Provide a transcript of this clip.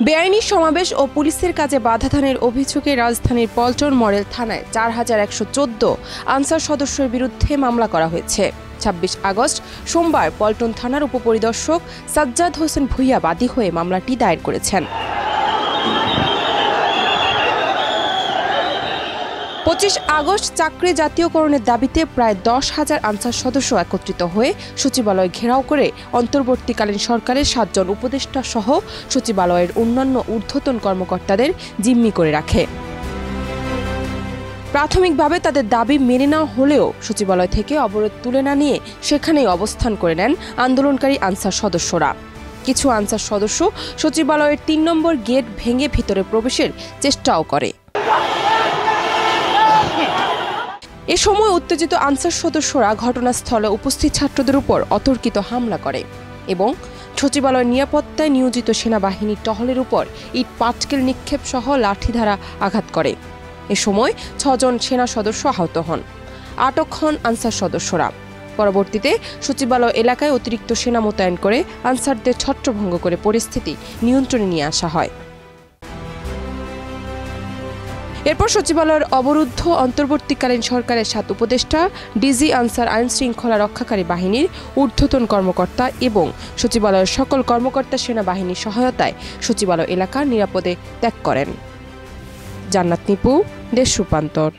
বেআইনি সমাবেশ ও পুলিশের কাজে বাধা দানের অভিযোগে রাজধানীর পল্টন মডেল থানায় 4114 আনসার সদস্যের বিরুদ্ধে মামলা করা হয়েছে। 26 আগস্ট সোমবার পল্টন থানার উপপরিদর্শক সাজ্জাদ হোসেন ভূঁইয়া বাদী হয়ে মামলাটি দায়ের করেছেন। 25 আগস্ট চাকরি জাতীয়করণের দাবিতে প্রায় 10,000 আনসার সদস্য একত্রিত হয়ে সচিবালয় ঘেরাও করে অন্তর্বর্তীকালীন সরকারের 7 জন উপদেষ্টা সহ সচিবালয়ের অন্যান্য ঊর্ধ্বতন কর্মকর্তাদের জিম্মি করে রাখে। প্রাথমিকভাবে তাদের দাবি মেনে নেওয়া হলেও সচিবালয় থেকে অবরোধ তুলে না নিয়ে সেখানেই অবস্থান করে নেন আন্দোলনকারী আনসার সদস্যরা। কিছু আনসার সদস্য সচিবালয়ের 3 নম্বর গেট ভেঙে ভিতরে প্রবেশের চেষ্টাও করে। এ সময় উত্তেজিত আনসার সদস্যরা ঘটনাস্থলে উপস্থিত ছাত্রদের উপর অতর্কিত হামলা করে এবং সচিবালয়ের নিরাপত্তায় নিয়োজিত সেনাবাহিনীর টহলের উপর ইট পাটকেল নিক্ষেপ সহ লাঠি দ্বারা আঘাত করে। এ সময় 6 জন সেনা সদস্য আহত হন। আটক হন আনসার সদস্যরা। পরবর্তীতে সচিবালয় এলাকায় অতিরিক্ত সেনা মোতায়েন করে আনসারদের ছত্রভঙ্গ করে পরিস্থিতি নিয়ন্ত্রণে নিয়ে আসা হয়। এরপর সচিবালয়ের অবরুদ্ধ অন্তর্বর্তীকালীন সরকারের 7 উপদেষ্টা, ডিজি আনসার আইন শৃঙ্খলা রক্ষাকারী বাহিনীর ঊর্ধ্বতন কর্মকর্তা এবং সচিবালয়ের সকল কর্মকর্তা সেনাবাহিনীর সহায়তায় সচিবালয় এলাকা নিরাপদে ত্যাগ করেন। জান্নাত নিপু, দেশ রূপান্তর।